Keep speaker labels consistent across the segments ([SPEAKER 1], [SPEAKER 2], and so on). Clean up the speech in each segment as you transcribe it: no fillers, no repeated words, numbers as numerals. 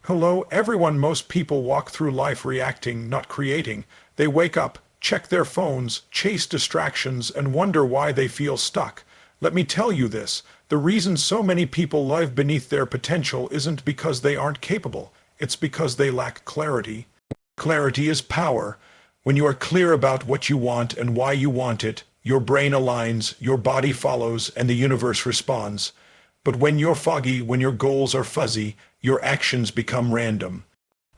[SPEAKER 1] Hello, everyone. Most people walk through life reacting, not creating. They wake up, check their phones, chase distractions, and wonder why they feel stuck. Let me tell you this. The reason so many people live beneath their potential isn't because they aren't capable. It's because they lack clarity. Clarity is power. When you are clear about what you want and why you want it, your brain aligns, your body follows, and the universe responds. But when you're foggy, when your goals are fuzzy, your actions become random.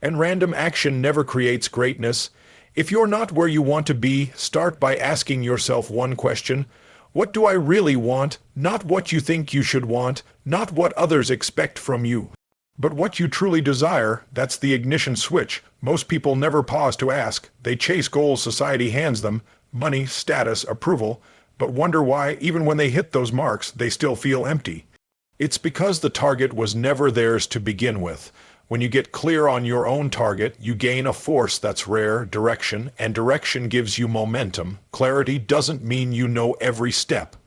[SPEAKER 1] And random action never creates greatness. If you're not where you want to be, start by asking yourself one question. What do I really want? Not what you think you should want, not what others expect from you, but what you truly desire. That's the ignition switch. Most people never pause to ask. They chase goals society hands them, money, status, approval, but wonder why, even when they hit those marks, they still feel empty. It's because the target was never theirs to begin with. When you get clear on your own target, you gain a force that's rare, direction, and direction gives you momentum. Clarity doesn't mean you know every step.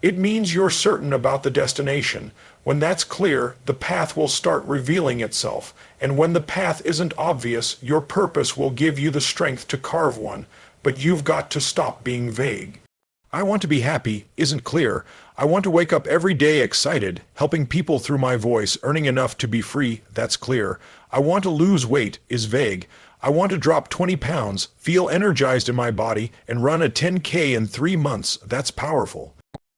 [SPEAKER 1] It means you're certain about the destination. When that's clear, the path will start revealing itself. And when the path isn't obvious, your purpose will give you the strength to carve one. But you've got to stop being vague. I want to be happy isn't clear. I want to wake up every day excited, helping people through my voice, earning enough to be free, that's clear. I want to lose weight is vague. I want to drop 20 pounds, feel energized in my body, and run a 10K in 3 months, that's powerful.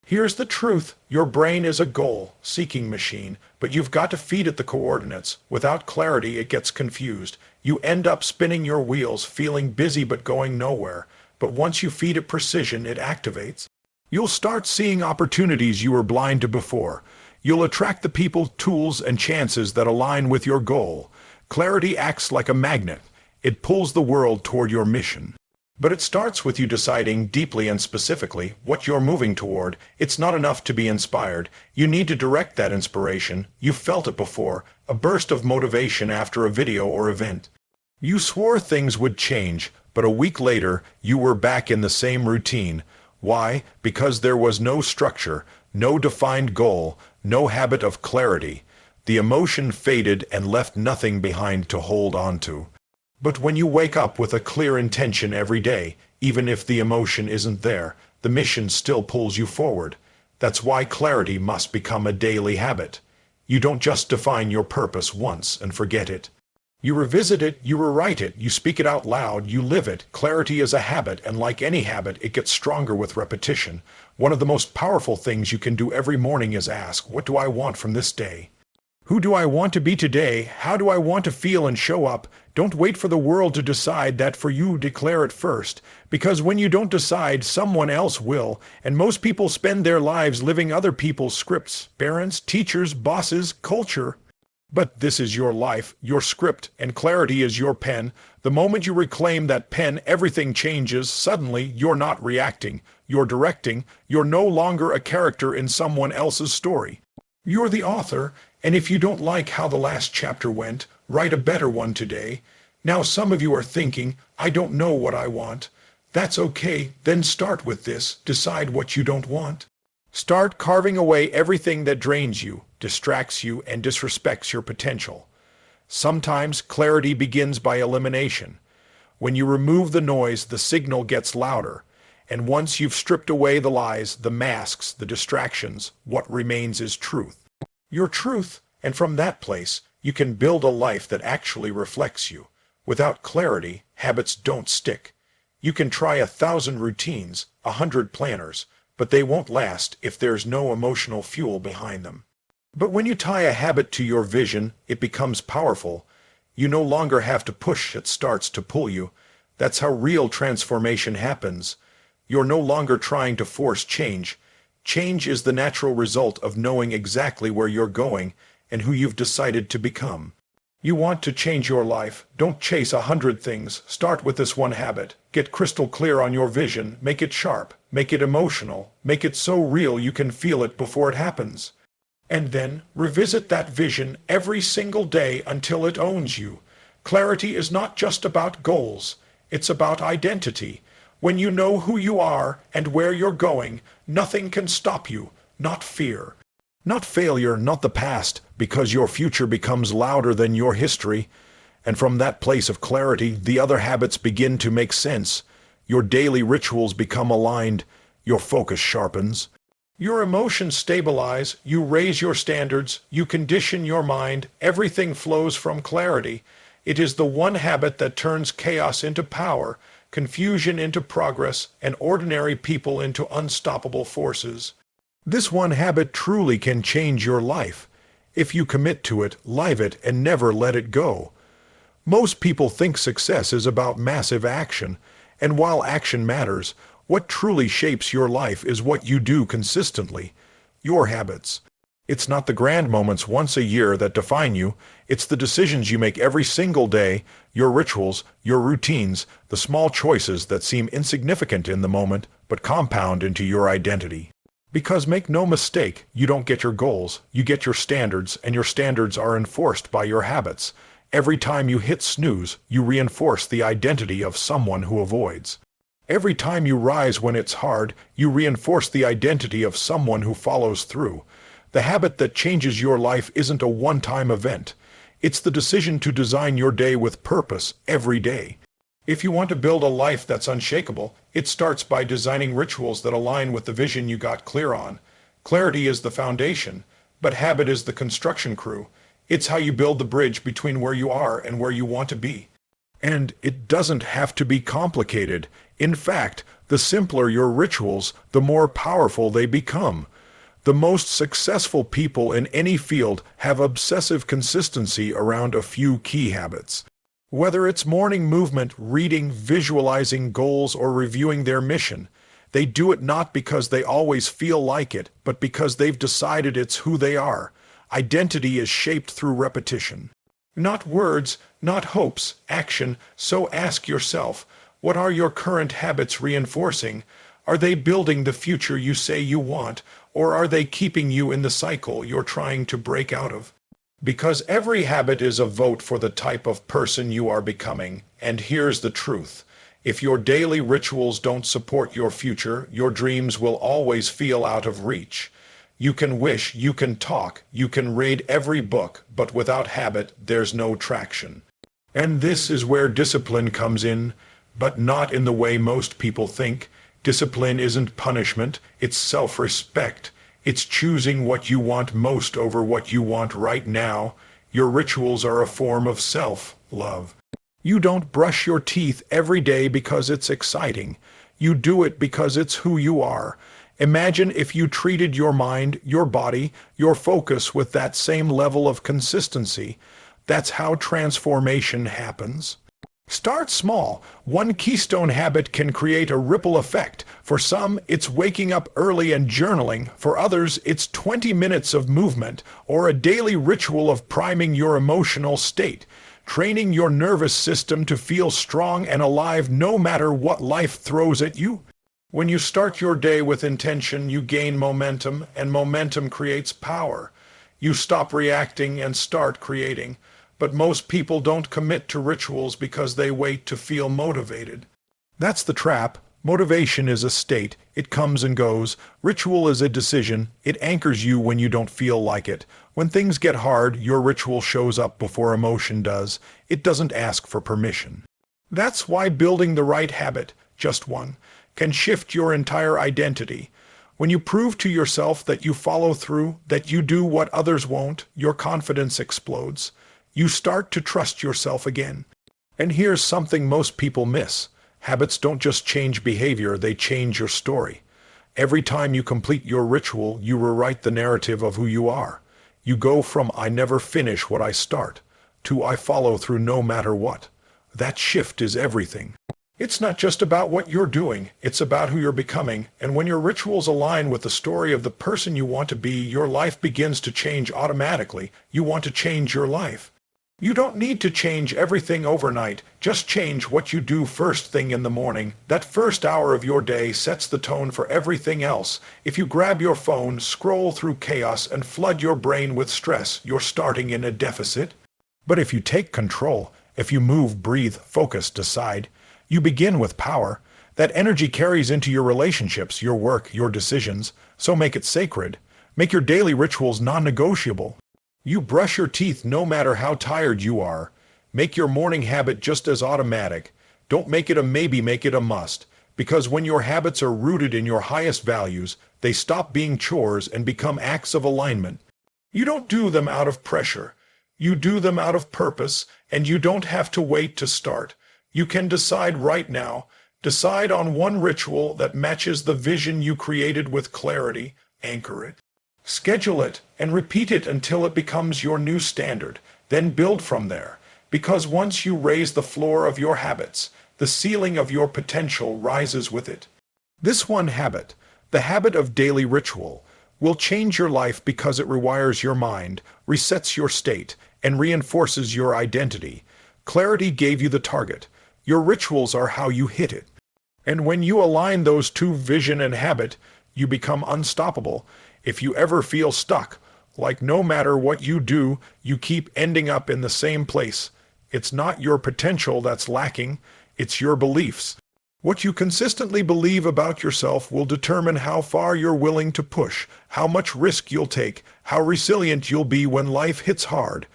[SPEAKER 1] Here's the truth. Your brain is a goal-seeking machine, but you've got to feed it the coordinates. Without clarity, it gets confused. You end up spinning your wheels, feeling busy but going nowhere. But once you feed it precision, it activates. You'll start seeing opportunities you were blind to before. You'll attract the people, tools, and chances that align with your goal. Clarity acts like a magnet. It pulls the world toward your mission. But it starts with you deciding deeply and specifically what you're moving toward. It's not enough to be inspired. You need to direct that inspiration. You've felt it before, a burst of motivation after a video or event. You swore things would change, but a week later, you were back in the same routine. Why? Because there was no structure, no defined goal, no habit of clarity. The emotion faded and left nothing behind to hold on to. But when you wake up with a clear intention every day, even if the emotion isn't there, the mission still pulls you forward. That's why clarity must become a daily habit. You don't just define your purpose once and forget it. You revisit it, you rewrite it, you speak it out loud, you live it. Clarity is a habit, and like any habit, it gets stronger with repetition. One of the most powerful things you can do every morning is ask, what do I want from this day? Who do I want to be today? How do I want to feel and show up? Don't wait for the world to decide that for you. Declare it first. Because when you don't decide, someone else will. And most people spend their lives living other people's scripts. Parents, teachers, bosses, culture. But this is your life, your script, and clarity is your pen. The moment you reclaim that pen, everything changes. Suddenly, you're not reacting. You're directing. You're no longer a character in someone else's story. You're the author, and if you don't like how the last chapter went, write a better one today. Now some of you are thinking, I don't know what I want. That's okay, then start with this. Decide what you don't want. Start carving away everything that drains you, distracts you, and disrespects your potential. Sometimes clarity begins by elimination. When you remove the noise, the signal gets louder. And once you've stripped away the lies, the masks, the distractions, what remains is truth. Your truth, and from that place, you can build a life that actually reflects you. Without clarity, habits don't stick. You can try 1,000 routines, 100 planners, but they won't last if there's no emotional fuel behind them. But when you tie a habit to your vision, it becomes powerful. You no longer have to push, it starts to pull you. That's how real transformation happens. You're no longer trying to force change. Change is the natural result of knowing exactly where you're going and who you've decided to become. You want to change your life. Don't chase 100 things. Start with this one habit. Get crystal clear on your vision. Make it sharp. Make it emotional. Make it so real you can feel it before it happens. And then revisit that vision every single day until it owns you. Clarity is not just about goals. It's about identity. When you know who you are and where you're going, nothing can stop you, not fear. Not failure, not the past, because your future becomes louder than your history. And from that place of clarity, the other habits begin to make sense. Your daily rituals become aligned. Your focus sharpens. Your emotions stabilize. You raise your standards. You condition your mind. Everything flows from clarity. It is the one habit that turns chaos into power, confusion into progress, and ordinary people into unstoppable forces. This one habit truly can change your life. If you commit to it, live it, and never let it go. Most people think success is about massive action, and while action matters, what truly shapes your life is what you do consistently, your habits. It's not the grand moments once a year that define you, it's the decisions you make every single day, your rituals, your routines, the small choices that seem insignificant in the moment but compound into your identity. Because make no mistake, you don't get your goals, you get your standards, and your standards are enforced by your habits. Every time you hit snooze, you reinforce the identity of someone who avoids. Every time you rise when it's hard, you reinforce the identity of someone who follows through. The habit that changes your life isn't a one-time event. It's the decision to design your day with purpose every day. If you want to build a life that's unshakable, it starts by designing rituals that align with the vision you got clear on. Clarity is the foundation, but habit is the construction crew. It's how you build the bridge between where you are and where you want to be. And it doesn't have to be complicated. In fact, the simpler your rituals, the more powerful they become. The most successful people in any field have obsessive consistency around a few key habits. Whether it's morning movement, reading, visualizing goals, or reviewing their mission, they do it not because they always feel like it, but because they've decided it's who they are. Identity is shaped through repetition. Not words, not hopes, action. So ask yourself, what are your current habits reinforcing? Are they building the future you say you want, or are they keeping you in the cycle you're trying to break out of? Because every habit is a vote for the type of person you are becoming. And here's the truth. If your daily rituals don't support your future, your dreams will always feel out of reach. You can wish, you can talk, you can read every book, but without habit, there's no traction. And this is where discipline comes in, but not in the way most people think. Discipline isn't punishment, it's self-respect. It's choosing what you want most over what you want right now. Your rituals are a form of self-love. You don't brush your teeth every day because it's exciting. You do it because it's who you are. Imagine if you treated your mind, your body, your focus with that same level of consistency. That's how transformation happens. Start small. One keystone habit can create a ripple effect. For some, it's waking up early and journaling. For others, it's 20 minutes of movement or a daily ritual of priming your emotional state, training your nervous system to feel strong and alive no matter what life throws at you. When you start your day with intention, you gain momentum, and momentum creates power. You stop reacting and start creating. But most people don't commit to rituals because they wait to feel motivated. That's the trap. Motivation is a state. It comes and goes. Ritual is a decision. It anchors you when you don't feel like it. When things get hard, your ritual shows up before emotion does. It doesn't ask for permission. That's why building the right habit, just one, can shift your entire identity. When you prove to yourself that you follow through, that you do what others won't, your confidence explodes. You start to trust yourself again. And here's something most people miss. Habits don't just change behavior, they change your story. Every time you complete your ritual, you rewrite the narrative of who you are. You go from "I never finish what I start" to "I follow through no matter what." That shift is everything. It's not just about what you're doing, it's about who you're becoming. And when your rituals align with the story of the person you want to be, your life begins to change automatically. You want to change your life. You don't need to change everything overnight. Just change what you do first thing in the morning. That first hour of your day sets the tone for everything else. If you grab your phone, scroll through chaos, and flood your brain with stress, you're starting in a deficit. But if you take control, if you move, breathe, focus, decide, you begin with power. That energy carries into your relationships, your work, your decisions. So make it sacred. Make your daily rituals non-negotiable. You brush your teeth no matter how tired you are. Make your morning habit just as automatic. Don't make it a maybe, make it a must. Because when your habits are rooted in your highest values, they stop being chores and become acts of alignment. You don't do them out of pressure. You do them out of purpose, and you don't have to wait to start. You can decide right now. Decide on one ritual that matches the vision you created with clarity. Anchor it. Schedule it and repeat it until it becomes your new standard. Then build from there. Because once you raise the floor of your habits, the ceiling of your potential rises with it. This one habit, the habit of daily ritual, will change your life because it rewires your mind, resets your state, and reinforces your identity. Clarity gave you the target. Your rituals are how you hit it. And when you align those two, vision and habit, you become unstoppable. If you ever feel stuck, like no matter what you do, you keep ending up in the same place, it's not your potential that's lacking, it's your beliefs. What you consistently believe about yourself will determine how far you're willing to push, how much risk you'll take, how resilient you'll be when life hits hard.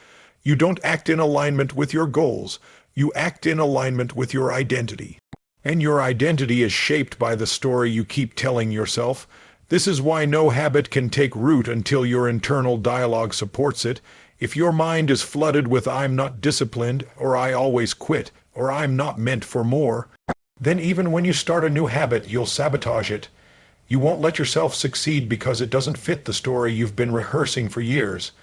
[SPEAKER 1] You don't act in alignment with your goals, you act in alignment with your identity. And your identity is shaped by the story you keep telling yourself. This is why no habit can take root until your internal dialogue supports it. If your mind is flooded with "I'm not disciplined," or "I always quit," or "I'm not meant for more," then even when you start a new habit, you'll sabotage it. You won't let yourself succeed because it doesn't fit the story you've been rehearsing for years.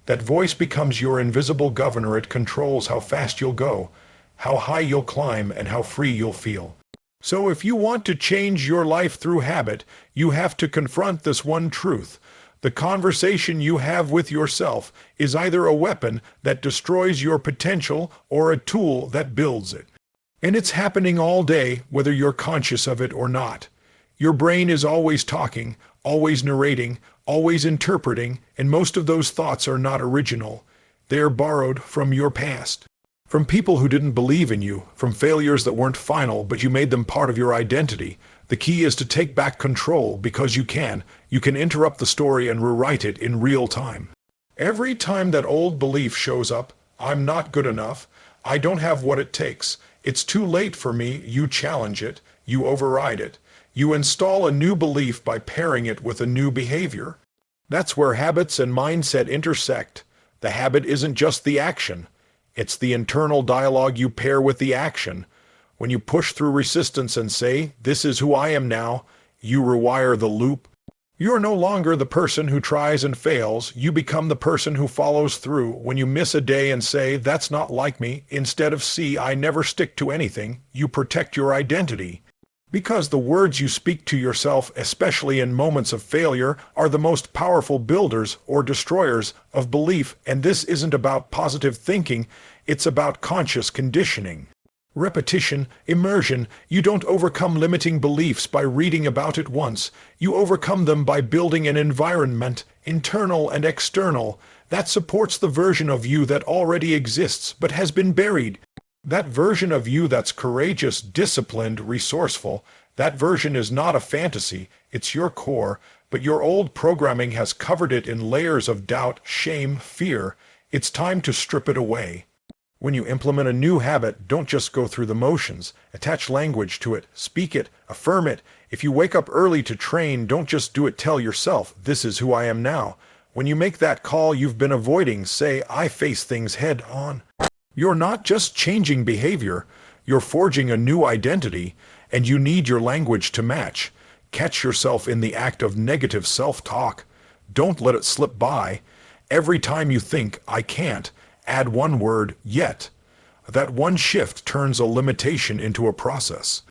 [SPEAKER 1] That voice becomes your invisible governor. It controls how fast you'll go, how high you'll climb, and how free you'll feel. So if you want to change your life through habit, you have to confront this one truth. The conversation you have with yourself is either a weapon that destroys your potential or a tool that builds it. And it's happening all day, whether you're conscious of it or not. Your brain is always talking, always narrating, always interpreting, and most of those thoughts are not original. They are borrowed from your past. From people who didn't believe in you, from failures that weren't final, but you made them part of your identity. The key is to take back control because you can. You can interrupt the story and rewrite it in real time. Every time that old belief shows up, "I'm not good enough, I don't have what it takes, it's too late for me," you challenge it, you override it. You install a new belief by pairing it with a new behavior. That's where habits and mindset intersect. The habit isn't just the action. It's the internal dialogue you pair with the action. When you push through resistance and say, "This is who I am now," you rewire the loop. You're no longer the person who tries and fails. You become the person who follows through. When you miss a day and say, "That's not like me," instead of "See, I never stick to anything," you protect your identity. Because the words you speak to yourself, especially in moments of failure, are the most powerful builders or destroyers of belief. And this isn't about positive thinking, it's about conscious conditioning. Repetition, immersion. You don't overcome limiting beliefs by reading about it once. You overcome them by building an environment, internal and external, that supports the version of you that already exists but has been buried. That version of you that's courageous, disciplined, resourceful. That version is not a fantasy, it's your core, but your old programming has covered it in layers of doubt, shame, fear. It's time to strip it away. When you implement a new habit, don't just go through the motions. Attach language to it, speak it, affirm it. If you wake up early to train, don't just do it. Tell yourself, "This is who I am now." When you make that call you've been avoiding, say, "I face things head on." You're not just changing behavior, you're forging a new identity, and you need your language to match. Catch yourself in the act of negative self-talk. Don't let it slip by. Every time you think, "I can't," add one word, "yet." That one shift turns a limitation into a process.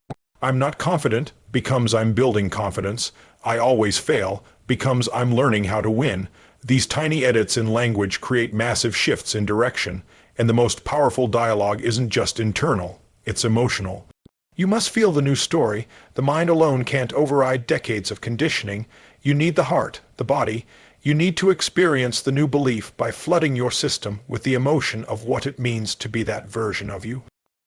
[SPEAKER 1] "I'm not confident" becomes "I'm building confidence." "I always fail" becomes "I'm learning how to win." These tiny edits in language create massive shifts in direction. And the most powerful dialogue isn't just internal, it's emotional. You must feel the new story. The mind alone can't override decades of conditioning. You need the heart, the body. You need to experience the new belief by flooding your system with the emotion of what it means to be that version of you.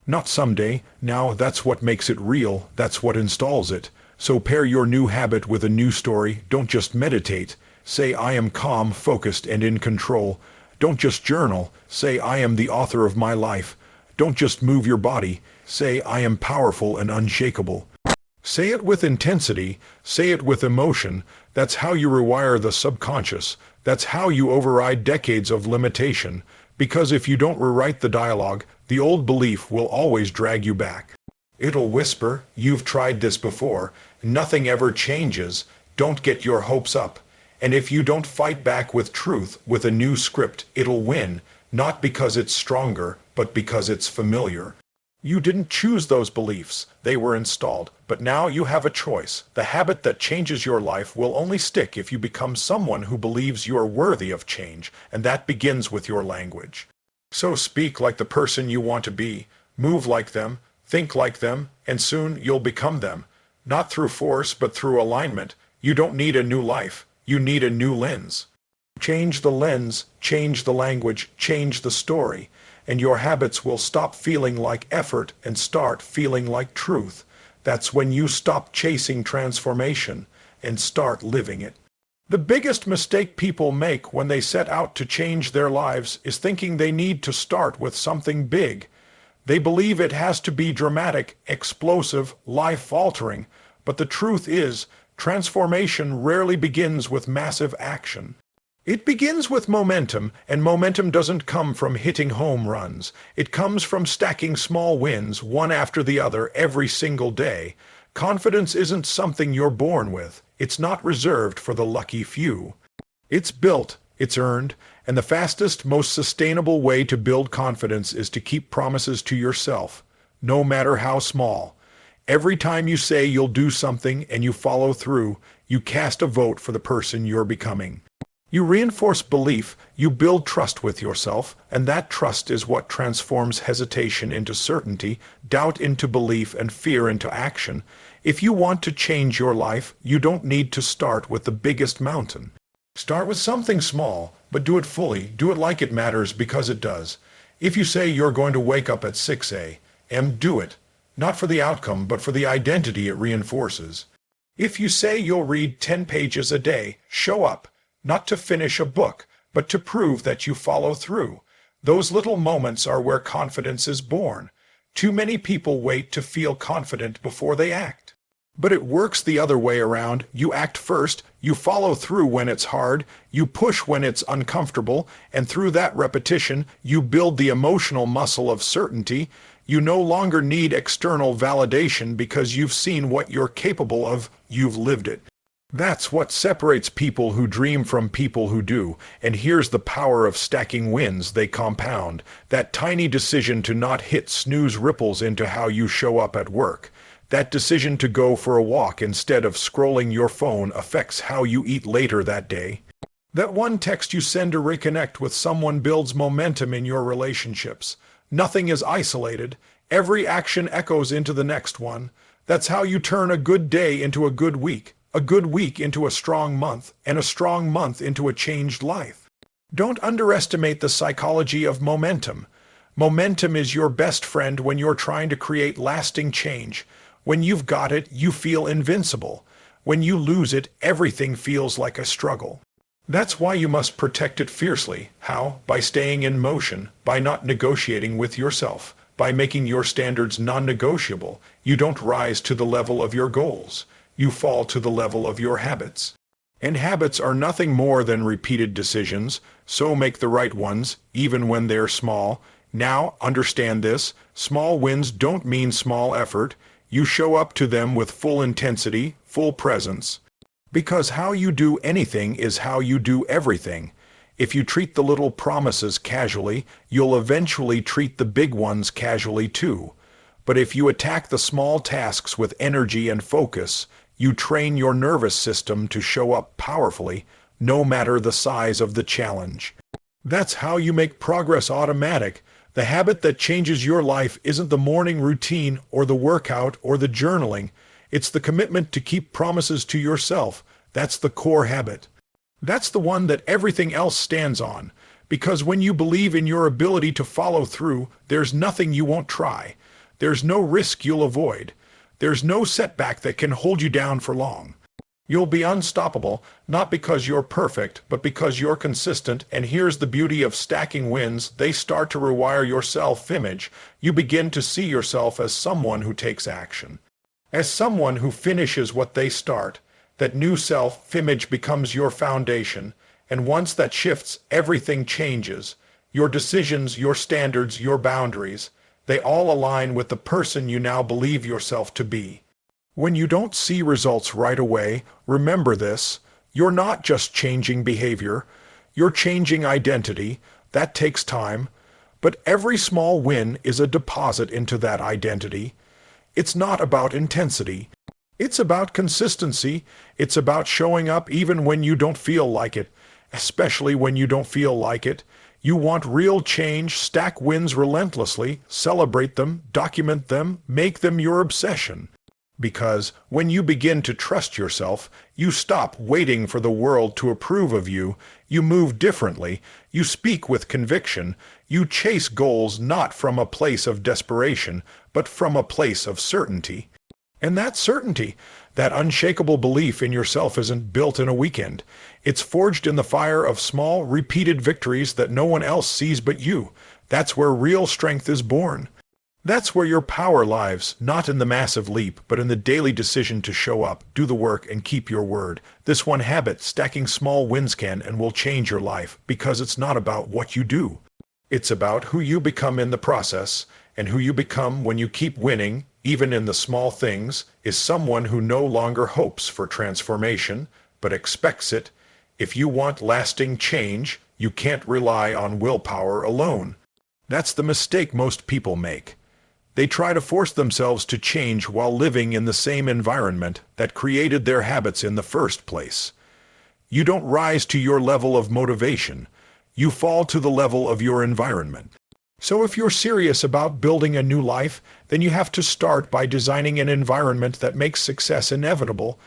[SPEAKER 1] Not someday, now. That's what makes it real, that's what installs it. So pair your new habit with a new story. Don't just meditate. Say, I am calm, focused, and in control. Don't just journal. Say, I am the author of my life. Don't just move your body. Say, I am powerful and unshakable. Say it with intensity. Say it with emotion. That's how you rewire the subconscious. That's how you override decades of limitation. Because if you don't rewrite the dialogue, the old belief will always drag you back. It'll whisper, you've tried this before. Nothing ever changes. Don't get your hopes up. And if you don't fight back with truth, with a new script, it'll win. Not because it's stronger, but because it's familiar. You didn't choose those beliefs. They were installed. But now you have a choice. The habit that changes your life will only stick if you become someone who believes you are worthy of change, and that begins with your language. So speak like the person you want to be. Move like them. Think like them. And soon you'll become them. Not through force, but through alignment. You don't need a new life. You need a new lens. Change the lens, change the language, change the story, and your habits will stop feeling like effort and start feeling like truth. That's when you stop chasing transformation and start living it. The biggest mistake people make when they set out to change their lives is thinking they need to start with something big. They believe it has to be dramatic, explosive, life-altering, but the truth is, transformation rarely begins with massive action. It begins with momentum, and momentum doesn't come from hitting home runs. It comes from stacking small wins, one after the other, every single day. Confidence isn't something you're born with. It's not reserved for the lucky few. It's built, it's earned, and the fastest, most sustainable way to build confidence is to keep promises to yourself, no matter how small. Every time you say you'll do something and you follow through, you cast a vote for the person you're becoming. You reinforce belief, you build trust with yourself, and that trust is what transforms hesitation into certainty, doubt into belief, and fear into action. If you want to change your life, you don't need to start with the biggest mountain. Start with something small, but do it fully. Do it like it matters, because it does. If you say you're going to wake up at 6 a.m., do it. Not for the outcome, but for the identity it reinforces. If you say you'll read 10 pages a day, show up. Not to finish a book, but to prove that you follow through. Those little moments are where confidence is born. Too many people wait to feel confident before they act. But it works the other way around. You act first, you follow through when it's hard, you push when it's uncomfortable, and through that repetition, you build the emotional muscle of certainty. You no longer need external validation because you've seen what you're capable of, you've lived it. That's what separates people who dream from people who do, and here's the power of stacking wins. They compound. That tiny decision to not hit snooze ripples into how you show up at work. That decision to go for a walk instead of scrolling your phone affects how you eat later that day. That one text you send to reconnect with someone builds momentum in your relationships. Nothing is isolated. Every action echoes into the next one. That's how you turn a good day into a good week into a strong month, and a strong month into a changed life. Don't underestimate the psychology of momentum. Momentum is your best friend when you're trying to create lasting change. When you've got it, you feel invincible. When you lose it, everything feels like a struggle. That's why you must protect it fiercely. How? By staying in motion, by not negotiating with yourself, by making your standards non-negotiable. You don't rise to the level of your goals. You fall to the level of your habits. And habits are nothing more than repeated decisions, so make the right ones, even when they're small. Now, understand this, small wins don't mean small effort. You show up to them with full intensity, full presence. Because how you do anything is how you do everything. If you treat the little promises casually, you'll eventually treat the big ones casually too. But if you attack the small tasks with energy and focus, you train your nervous system to show up powerfully, no matter the size of the challenge. That's how you make progress automatic. The habit that changes your life isn't the morning routine or the workout or the journaling. It's the commitment to keep promises to yourself. That's the core habit. That's the one that everything else stands on. Because when you believe in your ability to follow through, there's nothing you won't try. There's no risk you'll avoid. There's no setback that can hold you down for long. You'll be unstoppable, not because you're perfect, but because you're consistent. And here's the beauty of stacking wins. They start to rewire your self-image. You begin to see yourself as someone who takes action, as someone who finishes what they start. That new self-image becomes your foundation. And once that shifts, everything changes. Your decisions, your standards, your boundaries, they all align with the person you now believe yourself to be. When you don't see results right away, remember this: you're not just changing behavior, you're changing identity. That takes time, but every small win is a deposit into that identity. It's not about intensity. It's about consistency. It's about showing up even when you don't feel like it, especially when you don't feel like it. You want real change, stack wins relentlessly, celebrate them, document them, make them your obsession. Because when you begin to trust yourself, you stop waiting for the world to approve of you. You move differently. You speak with conviction. You chase goals not from a place of desperation, but from a place of certainty. And that certainty, that unshakable belief in yourself, isn't built in a weekend. It's forged in the fire of small, repeated victories that no one else sees but you. That's where real strength is born. That's where your power lies, not in the massive leap, but in the daily decision to show up, do the work, and keep your word. This one habit, stacking small wins, can and will change your life, because it's not about what you do. It's about who you become in the process, and who you become when you keep winning, even in the small things, is someone who no longer hopes for transformation, but expects it. If you want lasting change, you can't rely on willpower alone. That's the mistake most people make. They try to force themselves to change while living in the same environment that created their habits in the first place. You don't rise to your level of motivation. You fall to the level of your environment. So if you're serious about building a new life, then you have to start by designing an environment that makes success inevitable.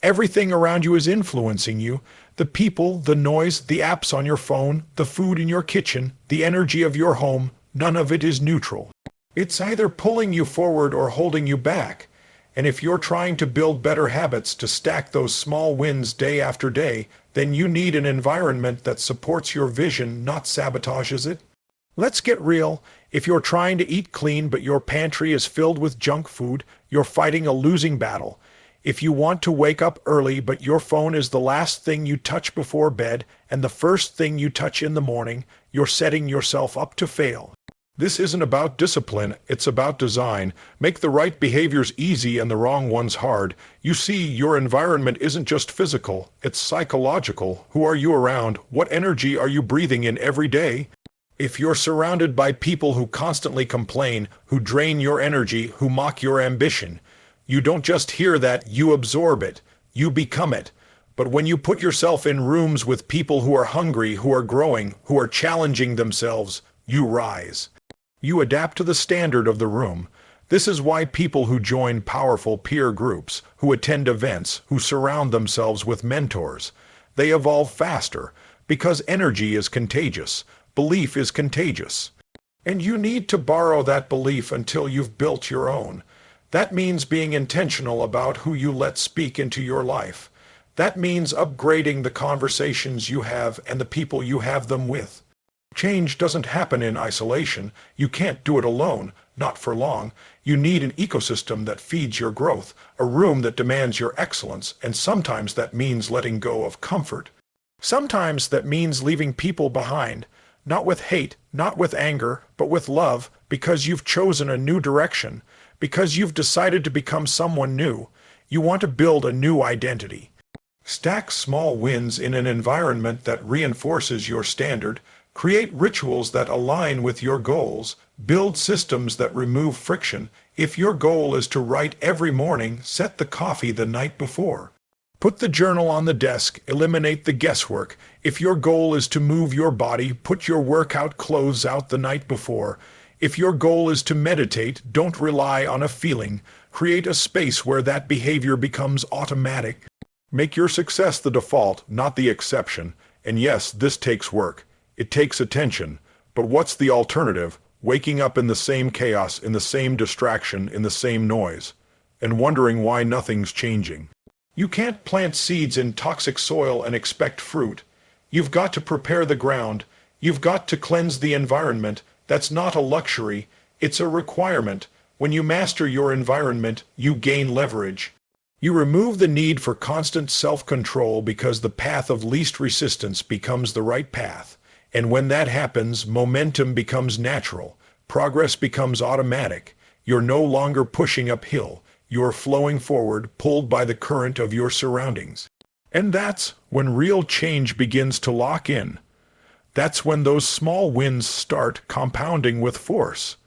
[SPEAKER 1] Everything around you is influencing you. The people, the noise, the apps on your phone, the food in your kitchen, the energy of your home, none of it is neutral. It's either pulling you forward or holding you back. And if you're trying to build better habits to stack those small wins day after day, then you need an environment that supports your vision, not sabotages it. Let's get real. If you're trying to eat clean but your pantry is filled with junk food, you're fighting a losing battle. If you want to wake up early but your phone is the last thing you touch before bed and the first thing you touch in the morning, you're setting yourself up to fail. This isn't about discipline, it's about design. Make the right behaviors easy and the wrong ones hard. You see, your environment isn't just physical, it's psychological. Who are you around? What energy are you breathing in every day? If you're surrounded by people who constantly complain, who drain your energy, who mock your ambition, you don't just hear that, you absorb it. You become it. But when you put yourself in rooms with people who are hungry, who are growing, who are challenging themselves, you rise. You adapt to the standard of the room. This is why people who join powerful peer groups, who attend events, who surround themselves with mentors, they evolve faster, because energy is contagious, belief is contagious. And you need to borrow that belief until you've built your own. That means being intentional about who you let speak into your life. That means upgrading the conversations you have and the people you have them with. Change doesn't happen in isolation. You can't do it alone, not for long. You need an ecosystem that feeds your growth, a room that demands your excellence, and sometimes that means letting go of comfort. Sometimes that means leaving people behind, not with hate, not with anger, but with love, because you've chosen a new direction, because you've decided to become someone new. You want to build a new identity. Stack small wins in an environment that reinforces your standard. Create rituals that align with your goals. Build systems that remove friction. If your goal is to write every morning, set the coffee the night before. Put the journal on the desk. Eliminate the guesswork. If your goal is to move your body, put your workout clothes out the night before. If your goal is to meditate, don't rely on a feeling. Create a space where that behavior becomes automatic. Make your success the default, not the exception. And yes, this takes work. It takes attention. But what's the alternative? Waking up in the same chaos, in the same distraction, in the same noise, and wondering why nothing's changing. You can't plant seeds in toxic soil and expect fruit. You've got to prepare the ground. You've got to cleanse the environment. That's not a luxury. It's a requirement. When you master your environment, you gain leverage. You remove the need for constant self-control because the path of least resistance becomes the right path. And when that happens, momentum becomes natural. Progress becomes automatic. You're no longer pushing uphill. You're flowing forward, pulled by the current of your surroundings. And that's when real change begins to lock in. That's when those small wins start compounding with force.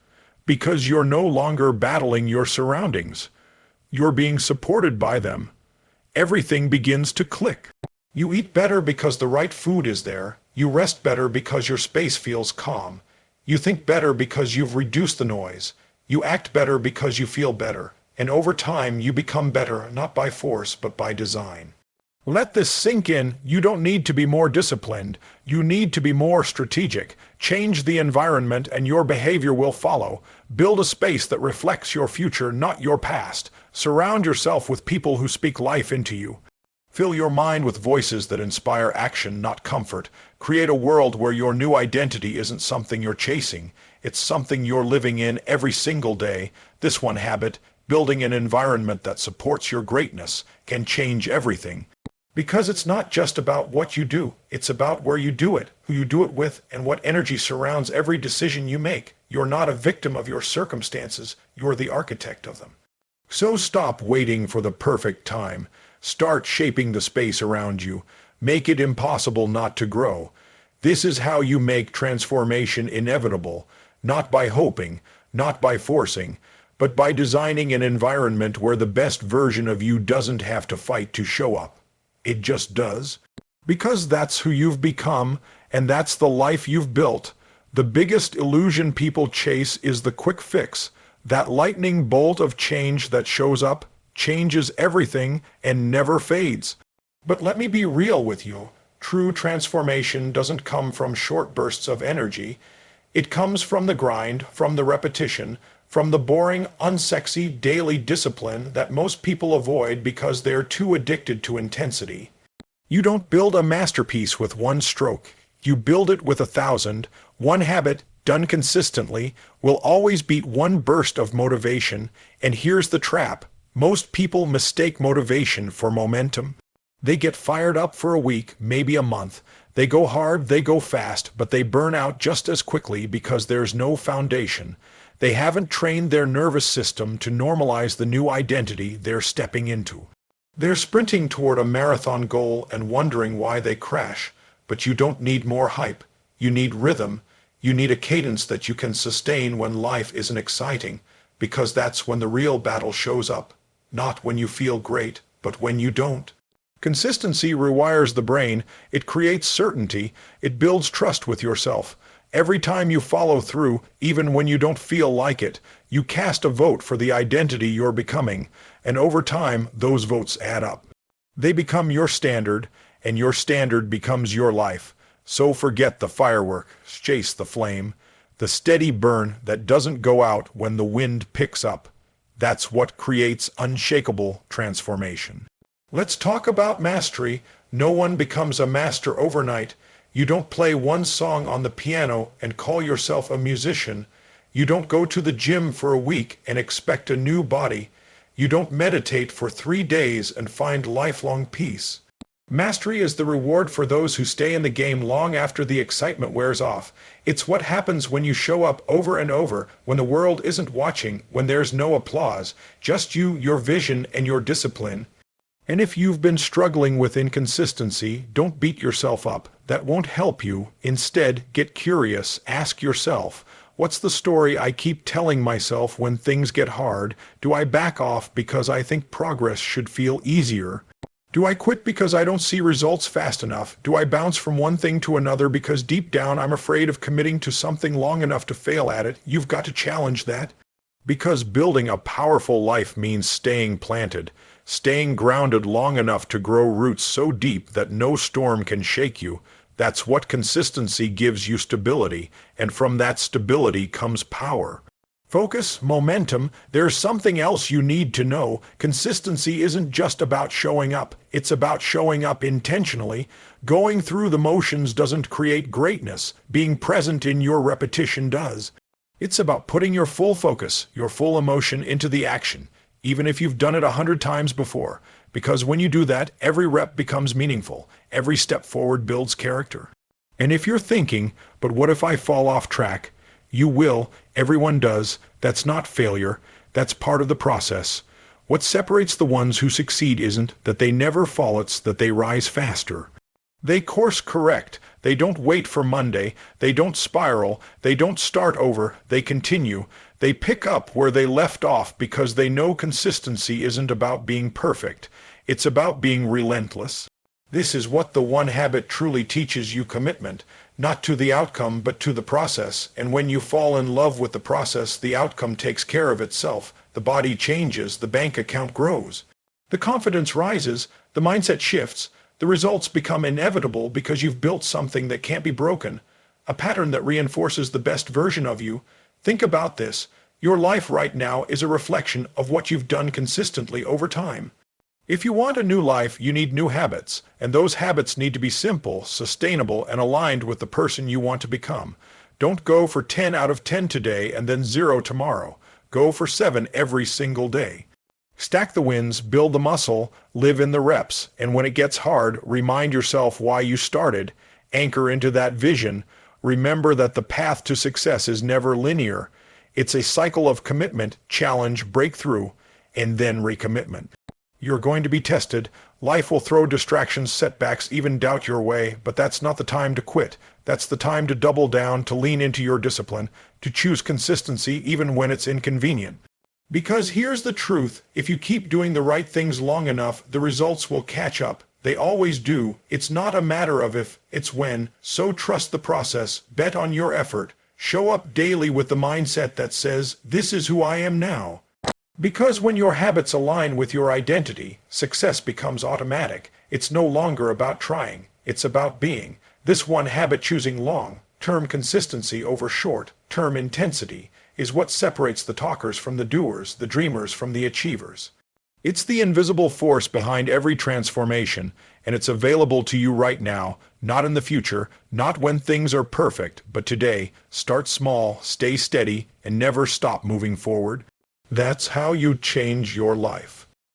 [SPEAKER 1] Because you're no longer battling your surroundings. You're being supported by them. Everything begins to click. You eat better because the right food is there. You rest better because your space feels calm. You think better because you've reduced the noise. You act better because you feel better. And over time, you become better, not by force, but by design. Let this sink in. You don't need to be more disciplined. You need to be more strategic. Change the environment and your behavior will follow. Build a space that reflects your future, not your past. Surround yourself with people who speak life into you. Fill your mind with voices that inspire action, not comfort. Create a world where your new identity isn't something you're chasing. It's something you're living in every single day. This one habit, building an environment that supports your greatness, can change everything. Because it's not just about what you do, it's about where you do it, who you do it with, and what energy surrounds every decision you make. You're not a victim of your circumstances, you're the architect of them. So stop waiting for the perfect time. Start shaping the space around you. Make it impossible not to grow. This is how you make transformation inevitable, not by hoping, not by forcing, but by designing an environment where the best version of you doesn't have to fight to show up. It just does. Because that's who you've become, and that's the life you've built. The biggest illusion people chase is the quick fix. That lightning bolt of change that shows up, changes everything, and never fades. But let me be real with you. True transformation doesn't come from short bursts of energy. It comes from the grind, from the repetition, from the boring, unsexy daily discipline that most people avoid because they're too addicted to intensity. You don't build a masterpiece with one stroke. You build it with 1,000. One habit, done consistently, will always beat one burst of motivation. And here's the trap. Most people mistake motivation for momentum. They get fired up for a week, maybe a month. They go hard, they go fast, but they burn out just as quickly because there's no foundation. They haven't trained their nervous system to normalize the new identity they're stepping into. They're sprinting toward a marathon goal and wondering why they crash. But you don't need more hype. You need rhythm. You need a cadence that you can sustain when life isn't exciting, because that's when the real battle shows up. Not when you feel great, but when you don't. Consistency rewires the brain. It creates certainty. It builds trust with yourself. Every time you follow through, even when you don't feel like it, you cast a vote for the identity you're becoming, and over time, those votes add up. They become your standard, and your standard becomes your life. So forget the firework, chase the flame, the steady burn that doesn't go out when the wind picks up. That's what creates unshakable transformation. Let's talk about mastery. No one becomes a master overnight. You don't play one song on the piano and call yourself a musician. You don't go to the gym for a week and expect a new body. You don't meditate for 3 days and find lifelong peace. Mastery is the reward for those who stay in the game long after the excitement wears off. It's what happens when you show up over and over, when the world isn't watching, when there's no applause, just you, your vision, and your discipline. And if you've been struggling with inconsistency, don't beat yourself up. That won't help you. Instead, get curious. Ask yourself, what's the story I keep telling myself when things get hard? Do I back off because I think progress should feel easier? Do I quit because I don't see results fast enough? Do I bounce from one thing to another because deep down I'm afraid of committing to something long enough to fail at it? You've got to challenge that. Because building a powerful life means staying planted. Staying grounded long enough to grow roots so deep that no storm can shake you. That's what consistency gives you: stability, and from that stability comes power. Focus, momentum, there's something else you need to know. Consistency isn't just about showing up, it's about showing up intentionally. Going through the motions doesn't create greatness, being present in your repetition does. It's about putting your full focus, your full emotion into the action, even if you've done it 100 times before. Because when you do that, every rep becomes meaningful, every step forward builds character. And if you're thinking, but what if I fall off track? You will, everyone does. That's not failure, that's part of the process. What separates the ones who succeed isn't that they never fall, it's that they rise faster. They course correct, they don't wait for Monday, they don't spiral, they don't start over, they continue. They pick up where they left off because they know consistency isn't about being perfect, it's about being relentless. This is what the one habit truly teaches you: commitment. Not to the outcome, but to the process. And when you fall in love with the process, the outcome takes care of itself. The body changes, the bank account grows. The confidence rises, the mindset shifts, the results become inevitable because you've built something that can't be broken, a pattern that reinforces the best version of you. Think about this. Your life right now is a reflection of what you've done consistently over time. If you want a new life, you need new habits, and those habits need to be simple, sustainable, and aligned with the person you want to become. Don't go for 10 out of 10 today and then 0 tomorrow. Go for 7 every single day. Stack the wins, build the muscle, live in the reps, and when it gets hard, remind yourself why you started. Anchor into that vision. Remember that the path to success is never linear. It's a cycle of commitment, challenge, breakthrough, and then recommitment. You're going to be tested. Life will throw distractions, setbacks, even doubt your way, but that's not the time to quit. That's the time to double down, to lean into your discipline, to choose consistency even when it's inconvenient. Because here's the truth, if you keep doing the right things long enough, the results will catch up. They always do. It's not a matter of if, it's when. So trust the process, bet on your effort, show up daily with the mindset that says, this is who I am now. Because when your habits align with your identity, success becomes automatic. It's no longer about trying, it's about being. This one habit, choosing long-term consistency over short-term intensity, is what separates the talkers from the doers, the dreamers from the achievers. It's the invisible force behind every transformation, and it's available to you right now, not in the future, not when things are perfect, but today. Start small, stay steady, and never stop moving forward. That's how you change your life.